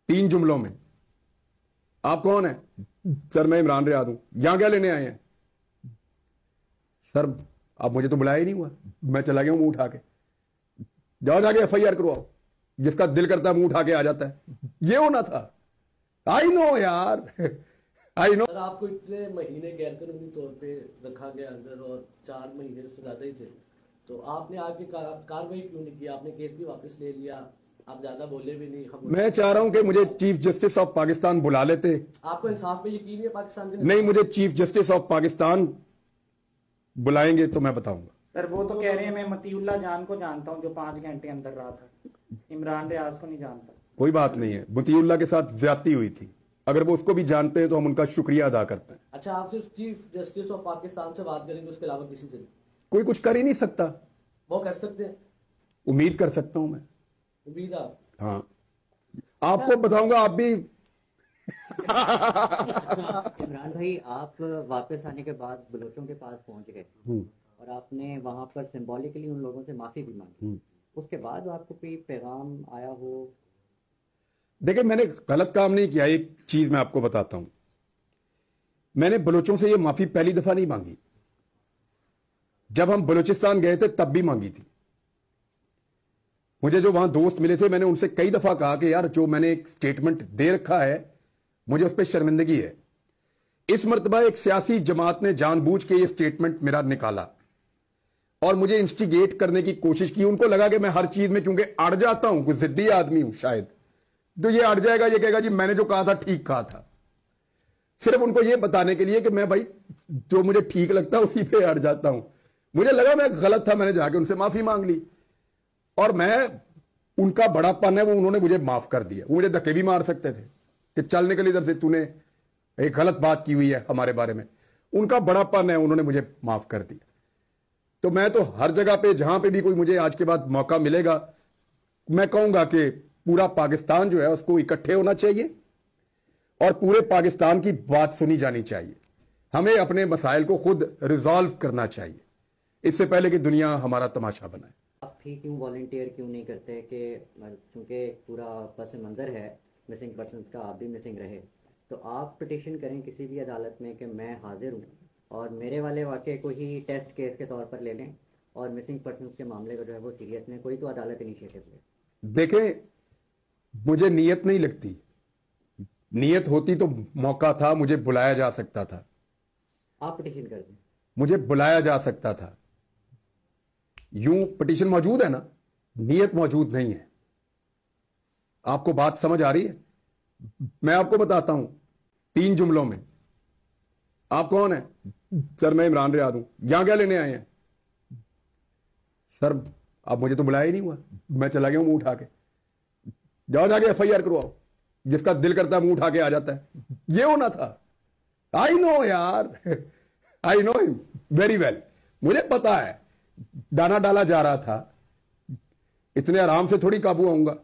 3 जुमलों में। आप कौन है? सर मैं इमरान रियाद हूं। यहां क्या लेने आए हैं? सर अब मुझे तो बुलाया ही नहीं हुआ, मैं चला गया हूं मुंह उठा के। जाओ जाके FIR करवाओ, जिसका दिल करता है मुंह उठा के आ जाता है। ये होना था। आई नो यार, आई नो। सर आपको इतने महीने गैरकानूनी तौर पे रखा गया अंदर और 4 महीने से ज्यादा ही थे, तो आपने आगे कार्रवाई क्यों नहीं की? आपने केस भी वापस ले लिया, आप ज्यादा बोले भी नहीं। मैं चाह रहा हूं कि मुझे चीफ जस्टिस ऑफ पाकिस्तान बुला लेते। आपको इंसाफ पे यकीन है पाकिस्तान के? नहीं, मुझे चीफ जस्टिस ऑफ पाकिस्तान बुलाएंगे तो मैं बताऊंगा। सर वो तो कह रहे हैं मैं मतीउल्लाह जान को जानता हूं जो 5 घंटे अंदर रहा था, इमरान रियाज को नहीं जानता। कोई बात नहीं है, मतीउल्लाह के साथ ज्यादती हुई थी, अगर वो उसको भी जानते हैं तो हम उनका शुक्रिया अदा करते हैं। अच्छा, आप सिर्फ चीफ जस्टिस ऑफ पाकिस्तान से बात करेंगे, उसके अलावा किसी से? कोई कुछ कर ही नहीं सकता। वो कर सकते हैं? उम्मीद कर सकता हूं मैं। उम्मीद? आप? हाँ, आपको बताऊंगा, आप भी। इमरान भाई, आप वापस आने के बाद बलोचों के पास पहुंच गए और आपने वहां पर सिंबॉलिकली उन लोगों से माफी भी मांगी, उसके बाद आपको कोई पैगाम आया हो? देखिए, मैंने गलत काम नहीं किया। एक चीज मैं आपको बताता हूं, मैंने बलोचों से ये माफी पहली दफा नहीं मांगी। जब हम बलूचिस्तान गए थे तब भी मांगी थी। मुझे जो वहां दोस्त मिले थे, मैंने उनसे कई दफा कहा कि यार जो मैंने एक स्टेटमेंट दे रखा है मुझे उस पर शर्मिंदगी है। इस मर्तबा एक सियासी जमात ने जानबूझ के ये स्टेटमेंट मेरा निकाला और मुझे इंस्टिगेट करने की कोशिश की। उनको लगा कि मैं हर चीज में क्योंकि अड़ जाता हूं, कुछ जिद्दी आदमी हूं शायद, तो ये अड़ जाएगा, ये कहेगा जी मैंने जो कहा था ठीक कहा था। सिर्फ उनको ये बताने के लिए कि मैं भाई जो मुझे ठीक लगता है उसी पे अड़ जाता हूं। मुझे लगा मैं गलत था, मैंने जाके उनसे माफी मांग ली और मैं उनका बड़ापन है वो उन्होंने मुझे माफ कर दिया। वो मुझे धक्के भी मार सकते थे कि चल निकल इधर से, तूने एक गलत बात की हुई है हमारे बारे में। उनका बड़ापन है, उन्होंने मुझे माफ कर दिया। तो मैं तो हर जगह पे जहां पे भी कोई मुझे आज के बाद मौका मिलेगा, मैं कहूंगा कि पूरा पाकिस्तान जो है उसको इकट्ठे होना चाहिए और पूरे पाकिस्तान की बात सुनी जानी चाहिए। हमें अपने मसाइल को खुद रिजॉल्व करना चाहिए, इससे पहले कि दुनिया हमारा तमाशा बनाए। आप ही क्यों वॉलंटियर क्यों नहीं करते कि चूंकि पूरा पस मंजर है मिसिंग पर्सनस का, आप भी मिसिंग रहे, तो आप पिटिशन करें किसी भी अदालत में कि मैं हाजिर हूँ और मेरे वाले वाक़े को ही टेस्ट केस के तौर पर ले लें और मिसिंग पर्सनस के मामले को जो है वो सीरियस लें। कोई तो अदालत इनिशिएटिव ले। देखें, मुझे नीयत नहीं लगती, नीयत होती तो मौका था, मुझे बुलाया जा सकता था। आप पिटिशन कर दें, मुझे बुलाया जा सकता था। यूं पिटीशन मौजूद है ना, नीयत मौजूद नहीं है। आपको बात समझ आ रही है? मैं आपको बताता हूं 3 जुमलों में। आप कौन है? सर मैं इमरान रियाद हूं। यहां क्या लेने आए हैं? सर अब मुझे तो बुलाया ही नहीं हुआ, मैं चला गया हूं मुंह उठा के। जाओ जाके FIR करवाओ, जिसका दिल करता है मुंह उठा के आ जाता है। ये होना था। आई नो यार, I know him very well. मुझे पता है दाना डाला जा रहा था, इतने आराम से थोड़ी काबू आऊंगा।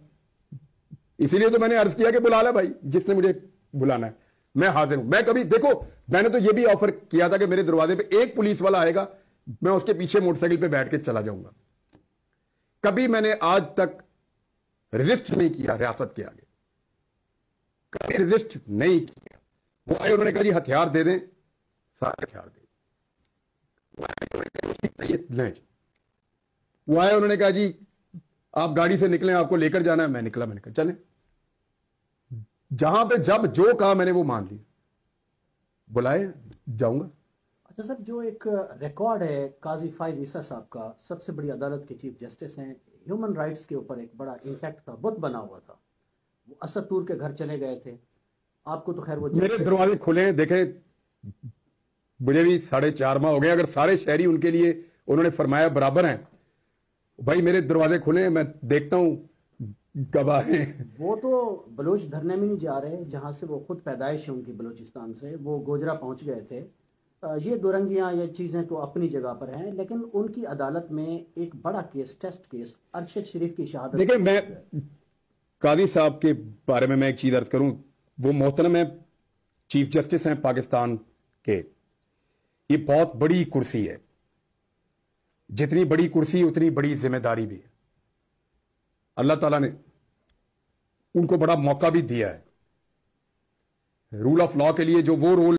इसीलिए तो मैंने अर्ज किया कि बुला ले भाई, जिसने मुझे बुलाना है, मैं हाजिर हूं। मैं कभी, देखो मैंने तो यह भी ऑफर किया था कि मेरे दरवाजे पे एक पुलिस वाला आएगा, मैं उसके पीछे मोटरसाइकिल पे बैठ के चला जाऊंगा। कभी मैंने आज तक रेजिस्ट नहीं किया रियासत के आगे, कभी रेजिस्ट नहीं किया। वो आए, उन्होंने कहा जी हथियार दे दें, सारे हथियार दे। वो आए, उन्होंने कहा जी आप गाड़ी से निकलें, आपको लेकर जाना है। मैं निकला, मैंने कहा चलें। जहां पे जब जो कहा मैंने वो मान लिया, बुलाए जाऊंगा। अच्छा सर, जो एक रिकॉर्ड है काजी फाइज ईसा साहब का, सबसे बड़ी अदालत के चीफ जस्टिस हैं, ह्यूमन राइट्स के ऊपर एक बड़ा इम्पैक्ट था, बुत बना हुआ था। वो असद टूर के घर चले गए थे, आपको तो खैर वो मेरे दरवाजे खुले हैं। देखे, मुझे भी 4.5 माह हो गए। अगर सारे शहरी उनके लिए उन्होंने फरमाया बराबर हैं, भाई मेरे दरवाजे खुले हैं, मैं देखता हूं कब आए। वो तो बलोच धरने में नहीं जा रहे, जहां से वो खुद पैदाइश है उनकी, बलोचिस्तान से वो गोजरा पहुंच गए थे। ये दुरंगियां, ये चीज़ें तो अपनी जगह पर हैं, लेकिन उनकी अदालत में एक बड़ा केस, टेस्ट केस, अरशद शरीफ की शहादत। देखिए, मैं कादी साहब के बारे में मैं एक चीज अर्ज करूं, वो मोहतरम है, चीफ जस्टिस हैं पाकिस्तान के। ये बहुत बड़ी कुर्सी है, जितनी बड़ी कुर्सी उतनी बड़ी जिम्मेदारी भी है। अल्लाह ताला ने उनको बड़ा मौका भी दिया है। रूल ऑफ लॉ के लिए जो वो रोल